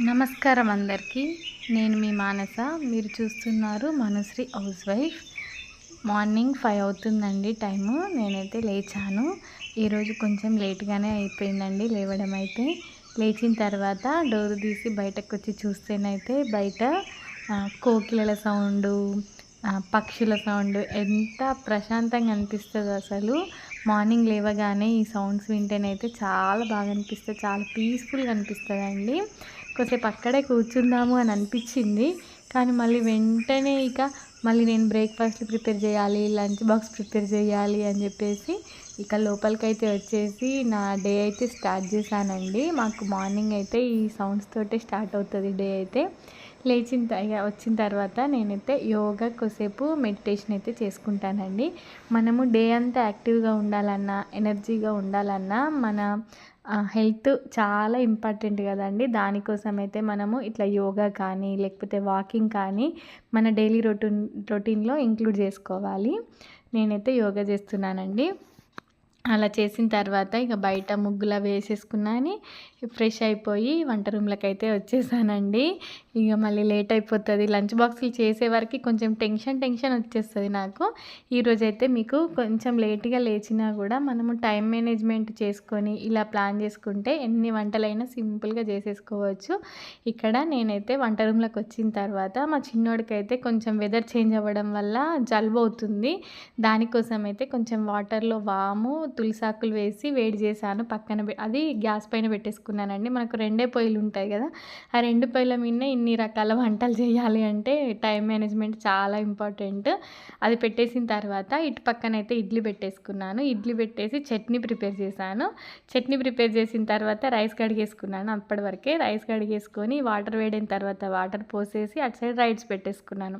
నమస్కారం అందరికీ. నేను మీ మానస. మీరు చూస్తున్నారు మనుశ్రీ హౌస్ వైఫ్. మార్నింగ్ 5 అవుతుందండి టైము. నేనైతే లేచాను. ఈరోజు కొంచెం లేట్గానే అయిపోయిందండి లేవడం అయితే. లేచిన తర్వాత డోర్ తీసి బయటకు వచ్చి చూస్తేనైతే బయట కోకిలల సౌండు, పక్షుల సౌండ్ ఎంత ప్రశాంతంగా అనిపిస్తుందో అసలు. మార్నింగ్ లేవగానే ఈ సౌండ్స్ వింటేనైతే చాలా బాగా అనిపిస్తుంది, చాలా పీస్ఫుల్గా అనిపిస్తుందండి. కొద్దిసేపు అక్కడే కూర్చుందాము అని అనిపించింది, కానీ మళ్ళీ వెంటనే మళ్ళీ నేను బ్రేక్ఫాస్ట్ ప్రిపేర్ చేయాలి, లంచ్ బాక్స్ ప్రిపేర్ చేయాలి అని చెప్పేసి లోపలికైతే వచ్చేసి నా డే అయితే స్టార్ట్ చేశానండి. మాకు మార్నింగ్ అయితే ఈ సౌండ్స్ తోటే స్టార్ట్ అవుతుంది డే అయితే. వచ్చిన తర్వాత నేనైతే యోగా కొద్దిసేపు మెడిటేషన్ అయితే చేసుకుంటానండి. మనము డే అంతా యాక్టివ్గా ఉండాలన్నా, ఎనర్జీగా ఉండాలన్నా మన హెల్త్ చాలా ఇంపార్టెంట్ కదండి. దానికోసం అయితే మనము ఇట్లా యోగా కానీ లేకపోతే వాకింగ్ కానీ మన డైలీ రొటీన్లో ఇంక్లూడ్ చేసుకోవాలి. నేనైతే యోగా చేస్తున్నానండి. అలా చేసిన తర్వాత బయట ముగ్గులు వేసేసుకున్నాను. ఫ్రెష్ అయిపోయి వంట రూమ్లోకి అయితే వచ్చేసానండి. మళ్ళీ లేట్ అయిపోతుంది. లంచ్ బాక్సులు చేసేవరకు కొంచెం టెన్షన్ వచ్చేస్తుంది నాకు. ఈరోజైతే మీకు కొంచెం లేట్గా లేచినా కూడా మనము టైం మేనేజ్మెంట్ చేసుకొని ఇలా ప్లాన్ చేసుకుంటే ఎన్ని వంటలైనా సింపుల్గా చేసేసుకోవచ్చు. ఇక్కడ నేనైతే వంట రూమ్లోకి వచ్చిన తర్వాత మా చిన్నోడికి అయితే కొంచెం వెదర్ చేంజ్ అవ్వడం వల్ల జలుబు అవుతుంది. దానికోసం అయితే కొంచెం వాటర్లో వాము, తులసాకులు వేసి వేడి చేశాను. అది గ్యాస్ పైన పెట్టేసుకున్నానండి. మనకు 2 పొయ్యిలు ఉంటాయి కదా, ఆ 2 పొయ్యిల మీద ఇన్ని రకాల వంటలు చేయాలి అంటే టైం మేనేజ్మెంట్ చాలా ఇంపార్టెంట్. అది పెట్టేసిన తర్వాత ఇటు పక్కనైతే ఇడ్లీ పెట్టేసుకున్నాను. ఇడ్లీ పెట్టేసి చట్నీ ప్రిపేర్ చేశాను. చట్నీ ప్రిపేర్ చేసిన తర్వాత రైస్ కడిగేసుకున్నాను. అప్పటి వరకే రైస్ కడిగేసుకొని వాటర్ వేడైన తర్వాత వాటర్ పోసేసి అటు సైడ్ రైస్ పెట్టేసుకున్నాను.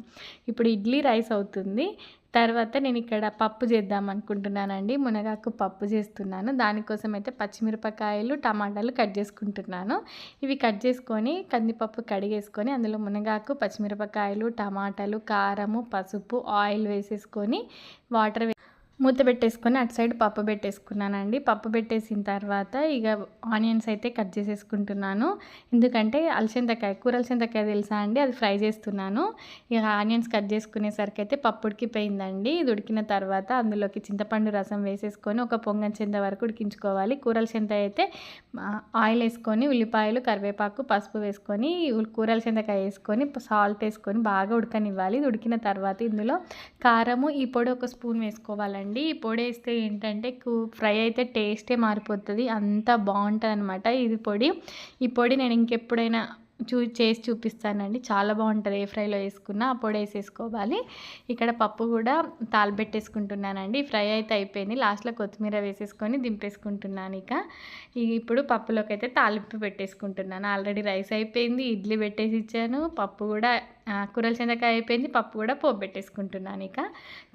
ఇప్పుడు ఇడ్లీ రైస్ అవుతుంది. తర్వాత నేను ఇక్కడ పప్పు చేద్దాం అనుకుంటున్నానండి. మునగాకు పప్పు చేస్తున్నాను. దానికోసం అయితే పచ్చిమిరపకాయలు, టమాటాలు కట్ చేసుకుంటున్నాను. ఇవి కట్ చేసుకొని కందిపప్పు కడిగేసుకొని అందులో మునగాకు, పచ్చిమిరపకాయలు, టమాటాలు, కారము, పసుపు, ఆయిల్ వేసేసుకొని వాటర్ మూత పెట్టేసుకొని అటు సైడ్ పప్పు పెట్టేసుకున్నానండి. పప్పు పెట్టేసిన తర్వాత ఆనియన్స్ అయితే కట్ చేసేసుకుంటున్నాను. ఎందుకంటే కూర అలసందకాయ తెలుసా అండి, అది ఫ్రై చేస్తున్నాను. ఆనియన్స్ కట్ చేసుకునేసరికి అయితే పప్పు ఉడికిపోయిందండి. ఇది ఉడికిన తర్వాత అందులోకి చింతపండు రసం వేసేసుకొని ఒక పొంగంచెంత వరకు ఉడికించుకోవాలి. కూర అలసంద అయితే ఆయిల్ వేసుకొని ఉల్లిపాయలు, కరివేపాకు, పసుపు వేసుకొని కూర అలసందకాయ వేసుకొని సాల్ట్ వేసుకొని బాగా ఉడకనివ్వాలి. ఇది ఉడికిన తర్వాత ఇందులో కారము, ఈ పొడి ఒక స్పూన్ వేసుకోవాలండి. ఈ పొడి వేస్తే ఏంటంటే ఫ్రై అయితే టేస్టే మారిపోతుంది, అంత బాగుంటుంది అనమాట ఈ పొడి నేను ఇంకెప్పుడైనా చేసి చూపిస్తానండి. చాలా బాగుంటుంది. ఏ ఫ్రైలో వేసుకున్నా ఆ పొడి వేసేసుకోవాలి. ఇక్కడ పప్పు కూడా తాలిపెట్టేసుకుంటున్నానండి. ఫ్రై అయితే అయిపోయింది. లాస్ట్లో కొత్తిమీర వేసేసుకొని దింపేసుకుంటున్నాను. ఇప్పుడు పప్పులోకి అయితే తాలింపు పెట్టేసుకుంటున్నాను. ఆల్రెడీ రైస్ అయిపోయింది, ఇడ్లీ పెట్టేసి ఇచ్చాను, పప్పు కూడా కూర అలసందకాయ అయిపోయింది, పప్పు కూడా పోపు పెట్టేసుకుంటున్నాను.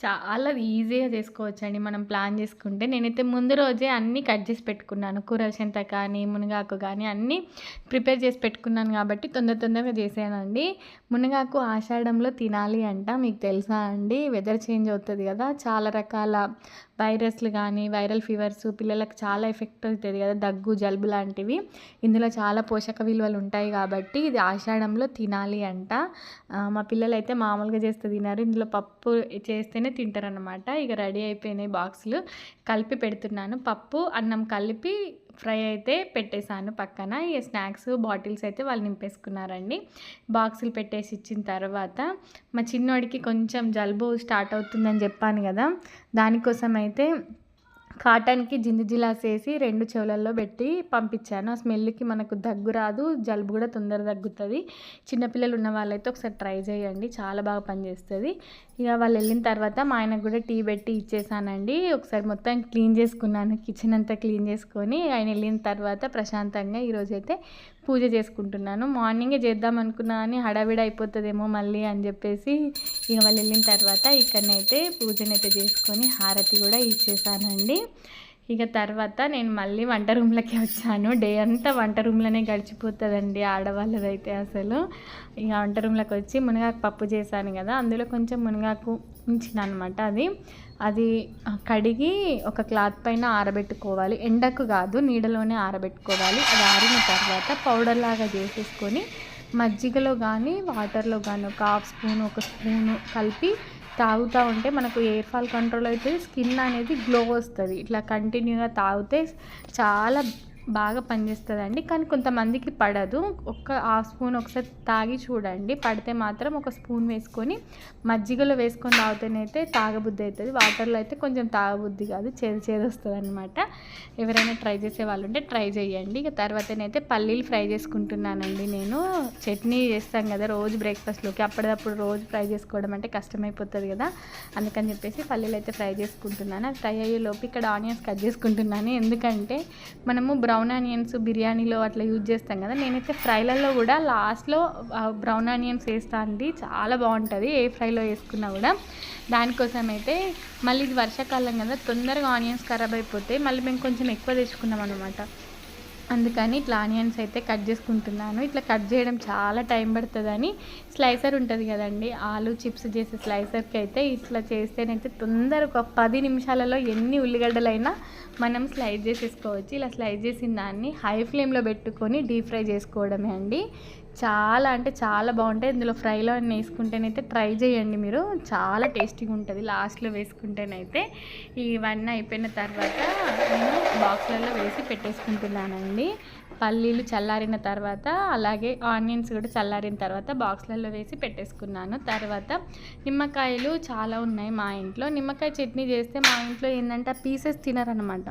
చాలా ఈజీగా చేసుకోవచ్చండి మనం ప్లాన్ చేసుకుంటే. నేనైతే ముందు రోజే అన్నీ కట్ చేసి పెట్టుకున్నాను. కూర అలసంద కానీ, మునగాకు కానీ అన్నీ ప్రిపేర్ చేసి పెట్టుకున్నాను కాబట్టి తొందరగా చేసానండి. మునగాకు ఆషాఢంలో తినాలి అంట. మీకు తెలుసా అండి? వెదర్ చేంజ్ అవుతుంది కదా, చాలా రకాల వైరస్లు కానీ వైరల్ ఫీవర్స్ పిల్లలకు చాలా ఎఫెక్ట్ అవుతుంది కదా, దగ్గు, జలుబు లాంటివి. ఇందులో చాలా పోషక విలువలు ఉంటాయి కాబట్టి ఇది ఆషాఢంలో తినాలి అంట. మా పిల్లలు అయితే మామూలుగా చేస్తే తినారు, ఇందులో పప్పు చేస్తేనే తింటారనమాట. రెడీ అయిపోయినాయి బాక్సులు, కలిపి పెడుతున్నాను. పప్పు అన్నం కలిపి ఫ్రై అయితే పెట్టేశాను పక్కన. స్నాక్స్ బాటిల్స్ అయితే వాళ్ళు నింపేసుకున్నారండి. బాక్సులు పెట్టేసి ఇచ్చిన తర్వాత మా చిన్నోడికి కొంచెం జలుబు స్టార్ట్ అవుతుందని చెప్పాను కదా, దానికోసం అయితే కాటన్కి జింజిలాస్ వేసి 2 చెవులలో పెట్టి పంపించాను. ఆ స్మెల్కి మనకు దగ్గు రాదు, జలుబు కూడా తొందరగా తగ్గుతుంది. చిన్నపిల్లలు ఉన్న వాళ్ళైతే ఒకసారి ట్రై చేయండి, చాలా బాగా పనిచేస్తుంది. వాళ్ళు వెళ్ళిన తర్వాత మా ఆయనకు కూడా టీ పెట్టి ఇచ్చేసానండి. ఒకసారి మొత్తం క్లీన్ చేసుకున్నాను, కిచెన్ అంతా క్లీన్ చేసుకొని ఆయన వెళ్ళిన తర్వాత ప్రశాంతంగా ఈరోజైతే పూజ చేసుకుంటున్నాను. మార్నింగే చేద్దాం అనుకున్నా కానీ హడావిడి అయిపోతుందేమో మళ్ళీ అని చెప్పేసి వాళ్ళు వెళ్ళిన తర్వాత ఇక్కడనైతే పూజనైతే చేసుకొని హారతి కూడా ఇచ్చేసానండి. ఇక తర్వాత నేను మళ్ళీ వంట రూమ్లోకి వచ్చాను. డే అంతా వంట రూమ్లోనే గడిచిపోతుందండి ఆడవాళ్ళదైతే అసలు. ఇక వంట రూమ్లోకి వచ్చి మునగాకు పప్పు చేశాను కదా, అందులో కొంచెం మునగాకు ఉంచిన అనమాట. అది కడిగి ఒక క్లాత్ పైన ఆరబెట్టుకోవాలి. ఎండకు కాదు, నీడలోనే ఆరబెట్టుకోవాలి. అది ఆరిన తర్వాత పౌడర్ లాగా చేసేసుకొని మజ్జిగలో కానీ వాటర్లో కానీ ఒక హాఫ్ స్పూన్ ఒక స్పూను కలిపి తాగుతూ ఉంటే మనకు ఎయిర్ ఫాల్ కంట్రోల్ అవుతుంది, స్కిన్ అనేది గ్లో వస్తుంది. ఇట్లా కంటిన్యూగా తాగితే చాలా బాగా పనిచేస్తుందండి. కానీ కొంతమందికి పడదు. ఒక హాఫ్ స్పూన్ ఒకసారి తాగి చూడండి, పడితే మాత్రం ఒక స్పూన్ వేసుకొని మజ్జిగలో వేసుకొని తాగితేనైతే తాగబుద్ధి అవుతుంది. వాటర్లో అయితే కొంచెం తాగబుద్ధి కాదు, చేదు వస్తుంది అనమాట. ఎవరైనా ట్రై చేసే వాళ్ళు ఉంటే ట్రై చేయండి. ఇక తర్వాతనైతే పల్లీలు ఫ్రై చేసుకుంటున్నానండి. నేను చట్నీ చేస్తాం కదా రోజు బ్రేక్ఫాస్ట్లోకి, అప్పటిదప్పుడు రోజు ఫ్రై చేసుకోవడం అంటే కష్టమైపోతుంది కదా, అందుకని చెప్పేసి పల్లీలు అయితే ఫ్రై చేసుకుంటున్నాను. అది ఫ్రై అయ్యేలోపు ఇక్కడ ఆనియన్స్ కట్ చేసుకుంటున్నాను. ఎందుకంటే మనము బ్రౌన్ ఆనియన్స్ బిర్యానీలో అట్లా యూజ్ చేస్తాం కదా, నేనైతే ఫ్రైలలో కూడా లాస్ట్లో బ్రౌన్ ఆనియన్స్ వేస్తాను అండి. చాలా బాగుంటుంది ఏ ఫ్రైలో వేసుకున్నా కూడా. దానికోసం అయితే మళ్ళీ ఇది వర్షాకాలం కదా, తొందరగా ఆనియన్స్ ఖరాబ్ అయిపోతాయి. మళ్ళీ మేము కొంచెం ఎక్కువ తెచ్చుకున్నాం అనమాట, అందుకని ఇట్లా ఆనియన్స్ అయితే కట్ చేసుకుంటున్నాను. ఇట్లా కట్ చేయడం చాలా టైం పడుతుందని స్లైసర్ ఉంటుంది కదండి, ఆలు చిప్స్ చేసే స్లైసర్కి అయితే ఇట్లా చేస్తేనైతే తొందరగా ఒక 10 నిమిషాలలో ఎన్ని ఉల్లిగడ్డలైనా మనం స్లైస్ చేసేసుకోవచ్చు. ఇలా స్లైస్ చేసిన దాన్ని హై ఫ్లేమ్లో పెట్టుకొని డీప్ ఫ్రై చేసుకోవడమే అండి. చాలా అంటే చాలా బాగుంటాయి. ఇందులో ఫ్రైలో అన్నీ వేసుకుంటేనైతే ట్రై చేయండి మీరు, చాలా టేస్టీగా ఉంటుంది లాస్ట్లో వేసుకుంటేనైతే. ఇవన్నీ అయిపోయిన తర్వాత నేను బాక్స్లలో వేసి పెట్టేసుకుంటున్నానండి. పల్లీలు చల్లారిన తర్వాత అలాగే ఆనియన్స్ కూడా చల్లారిన తర్వాత బాక్స్లలో వేసి పెట్టేసుకున్నాను. తర్వాత నిమ్మకాయలు చాలా ఉన్నాయి మా ఇంట్లో. నిమ్మకాయ చట్నీ చేస్తే మా ఇంట్లో ఏంటంటే పీసెస్ తినరనమాట,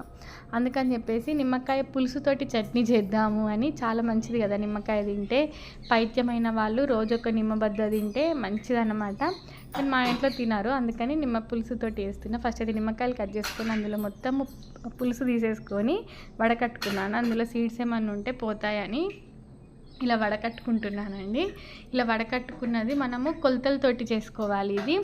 అందుకని చెప్పేసి నిమ్మకాయ పులుసుతోటి చట్నీ చేద్దాము అని. చాలా మంచిది కదా నిమ్మకాయ తింటే, పైత్యమైన వాళ్ళు రోజు ఒక నిమ్మబద్ద తింటే మంచిదన్నమాట. కానీ మా ఇంట్లో తినరు, అందుకని నిమ్మ పులుసుతోటి వేస్తున్నా. ఫస్ట్ అయితే నిమ్మకాయలు కట్ చేసుకొని అందులో మొత్తం పులుసు తీసేసుకొని వడకట్టుకున్నాను. అందులో సీడ్స్ ఏమన్నా ఉంటే పోతాయని ఇలా వడకట్టుకుంటున్నానండి. ఇలా వడకట్టుకున్నది మనము కొలతలతోటి చేసుకోవాలి. ఇది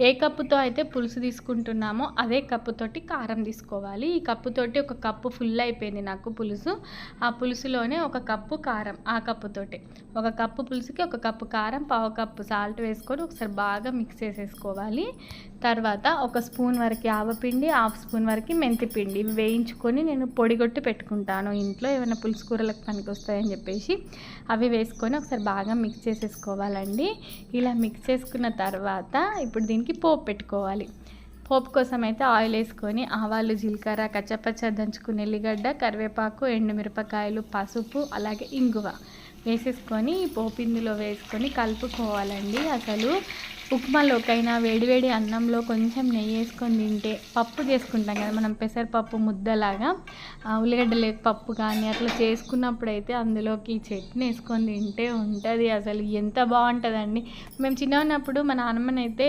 ఏ కప్పుతో అయితే పులుసు తీసుకుంటున్నామో అదే కప్పుతోటి కారం తీసుకోవాలి. ఈ కప్పుతోటి ఒక కప్పు ఫుల్ అయిపోయింది నాకు పులుసు. ఆ పులుసులోనే ఒక కప్పు కారం, ఆ కప్పుతోటి ఒక కప్పు పులుసుకి ఒక కప్పు కారం, పావు కప్పు సాల్ట్ వేసుకొని ఒకసారి బాగా మిక్స్ చేసేసుకోవాలి. తర్వాత ఒక స్పూన్ వరకు ఆవపిండి, హాఫ్ స్పూన్ వరకు మెంతిపిండి, ఇవి వేయించుకొని నేను పొడిగొట్టి పెట్టుకుంటాను ఇంట్లో, ఏమైనా పులుసు కూరలకు పనికి వస్తాయని చెప్పేసి. అవి వేసుకొని ఒకసారి బాగా మిక్స్ చేసేసుకోవాలండి. ఇలా మిక్స్ చేసుకున్న తర్వాత ఇప్పుడు దీనికి పోపు పెట్టుకోవాలి. పోపు కోసం అయితే ఆయిల్ వేసుకొని ఆవాలు, జీలకర్ర, కచ్చపచ్చ దంచుకుని ఎల్లిగడ్డ, కరివేపాకు, ఎండుమిరపకాయలు, పసుపు అలాగే ఇంగువ వేసేసుకొని పోపు ఇందులో వేసుకొని కలుపుకోవాలండి. అసలు ఉప్మాలోకైనా వేడివేడి అన్నంలో కొంచెం నెయ్యి వేసుకొని తింటే, పప్పు చేసుకుంటాం కదా మనం పెసరపప్పు ముద్దలాగా, ఉల్లిగడ్డల పప్పు కానీ అట్లా చేసుకున్నప్పుడైతే అందులోకి చట్నీ వేసుకొని తింటే ఉంటుంది అసలు ఎంత బాగుంటుందండి. మేము చిన్న ఉన్నప్పుడు మా నాన్నమ్మనైతే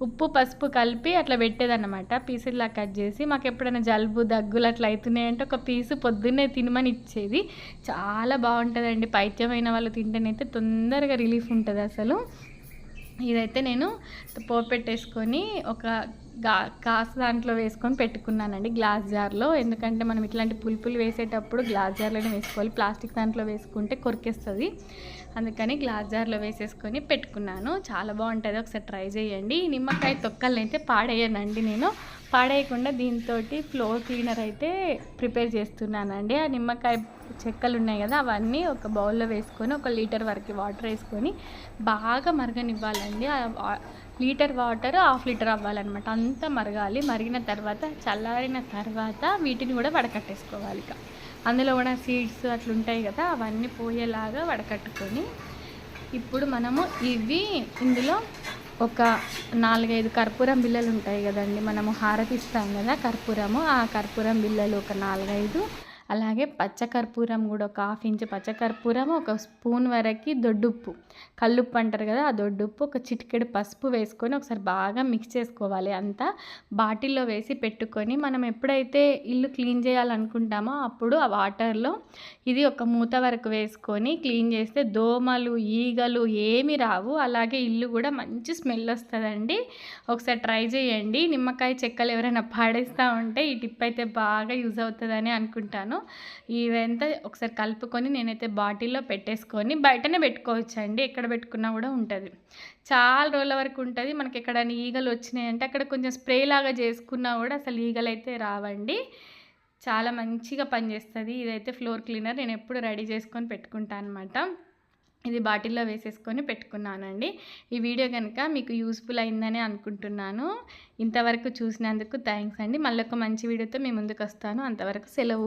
ఉప్పు పసుపు కలిపి అట్లా పెట్టేదన్నమాట, పీసులా కట్ చేసి. మాకు ఎప్పుడైనా జలుబు దగ్గులు అట్లా అవుతున్నాయంటే ఒక పీసు పొద్దున్నే తినమని ఇచ్చేది. చాలా బాగుంటుందండి, పైత్యమైన వాళ్ళు తింటేనైతే తొందరగా రిలీఫ్ ఉంటుంది అసలు. ఇదైతే నేను పోపు పెట్టేసుకొని ఒక కాసు దాంట్లో వేసుకొని పెట్టుకున్నానండి, గ్లాస్ జార్లో. ఎందుకంటే మనం ఇట్లాంటి పులుపులు వేసేటప్పుడు గ్లాస్ జార్లోనే వేసుకోవాలి, ప్లాస్టిక్ దాంట్లో వేసుకుంటే కొరికేస్తుంది. అందుకని గ్లాస్ జార్లో వేసేసుకొని పెట్టుకున్నాను. చాలా బాగుంటుంది, ఒకసారి ట్రై చేయండి. నిమ్మకాయ తొక్కల్ని అయితే పాడేయనండి, నేను పాడేయకుండా దీంతో ఫ్లోర్ క్లీనర్ అయితే ప్రిపేర్ చేస్తున్నానండి. ఆ నిమ్మకాయ చెక్కలు ఉన్నాయి కదా, అవన్నీ ఒక బౌల్లో వేసుకొని 1 లీటర్ వరకు వాటర్ వేసుకొని బాగా మరగనివ్వాలండి. లీటర్ వాటర్ 1/2 లీటర్ అవ్వాలన్నమాట, అంతా మరగాలి. మరిగిన తర్వాత చల్లారిన తర్వాత వీటిని కూడా వడకట్టేసుకోవాలి. ఇక అందులో కూడా సీడ్స్ అట్లుంటాయి కదా, అవన్నీ పోయేలాగా వడకట్టుకొని ఇప్పుడు మనము ఇందులో ఒక 4-5 కర్పూరం బిళ్ళలు ఉంటాయి కదండి, మనము హారతి ఇస్తాం కదా కర్పూరము, ఆ కర్పూరం బిళ్ళలు ఒక 4-5, అలాగే పచ్చకర్పూరం కూడా ఒక 1/2 ఇంచు పచ్చకర్పూరం, ఒక స్పూన్ వరకు దొడ్డుప్పు, కల్లుప్పు అంటారు కదా, ఆ దొడ్డుప్పు, ఒక చిటికెడు పసుపు వేసుకొని ఒకసారి బాగా మిక్స్ చేసుకోవాలి. అంతా బాటిల్లో వేసి పెట్టుకొని మనం ఎప్పుడైతే ఇల్లు క్లీన్ చేయాలనుకుంటామో అప్పుడు ఆ వాటర్లో ఇది ఒక మూత వరకు వేసుకొని క్లీన్ చేస్తే దోమలు, ఈగలు ఏమి రావు. అలాగే ఇల్లు కూడా మంచి స్మెల్ వస్తుందండి. ఒకసారి ట్రై చేయండి. నిమ్మకాయ చెక్కలు ఎవరైనా పాడేస్తూ ఉంటే ఈ టిప్ అయితే బాగా యూజ్ అవుతుందని అనుకుంటాను. ఇవంతా ఒకసారి కలుపుకొని నేనైతే బాటిల్లో పెట్టేసుకొని బయటనే పెట్టుకోవచ్చండి, ఎక్కడ పెట్టుకున్నా కూడా ఉంటుంది. చాలా రోజుల వరకు ఉంటుంది. మనకి ఎక్కడైనా ఈగలు వచ్చినాయంటే అక్కడ కొంచెం స్ప్రే లాగా చేసుకున్నా కూడా అసలు ఈగలు అయితే రావండి. చాలా మంచిగా పనిచేస్తుంది. ఇదైతే ఫ్లోర్ క్లీనర్ నేను ఎప్పుడు రెడీ చేసుకొని పెట్టుకుంటాను అనమాట. ఇది బాటిల్లో వేసేసుకొని పెట్టుకున్నానండి. ఈ వీడియో కనుక మీకు యూస్ఫుల్ అయిందని అనుకుంటున్నాను. ఇంతవరకు చూసినందుకు థ్యాంక్స్ అండి. మళ్ళీ ఒక మంచి వీడియోతో మీ ముందుకు వస్తాను. అంతవరకు సెలవు.